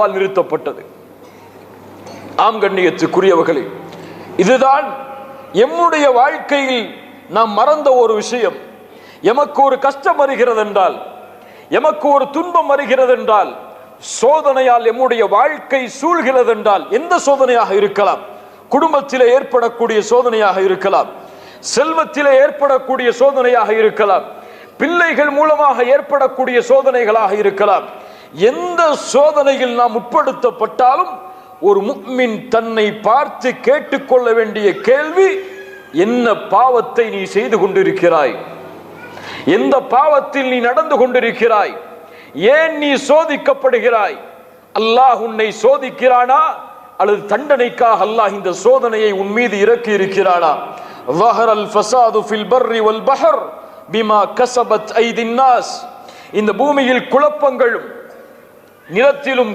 நிறுத்தப்பட்டது. ஆம் கண்ணியத்துக்குரியவர்களே, இதுதான் எம்முடைய வாழ்க்கையில் நாம் மறந்த ஒரு விஷயம். எமக்கு ஒரு கஷ்டம் வருகிறது என்றால், எமக்கு ஒரு துன்பம் வருகிறது என்றால், சோதனையால் எம்முடைய வாழ்க்கை சூழ்கிறது என்றால், எந்த சோதனையாக இருக்கலாம், குடும்பத்திலே ஏற்படக்கூடிய சோதனையாக இருக்கலாம், செல்வத்திலே ஏற்படக்கூடிய சோதனையாக இருக்கலாம், பிள்ளைகள் மூலமாக ஏற்படக்கூடிய சோதனைகளாக இருக்கலாம். எந்த சோதனையில் நாம் உட்படுத்தப்பட்டாலும் ஒரு முஃமின் தன்னை பார்த்து கேட்டுக்கொள்ள வேண்டிய கேள்வி, என்ன பாவத்தை நீ செய்து கொண்டிருக்கிறாய், எந்த பாவத்தில் நீ நடந்து கொண்டிருக்கிறாய், ஏன் நீ சோதிக்கப்படுகிறாய், அல்லாஹ் உன்னை சோதிக்கிறானா அல்லது தண்டனைக்காக அல்லாஹ் இந்த சோதனையை உன் மீது இறக்கி இருக்கிறானா? ظهرல் ஃபஸாது ஃபில் பர்ரி வல் பஹர் பிமா கஸபத் ஐதின் நாஸ். இந்த பூமியில் குழப்பங்களும் நிலத்திலும்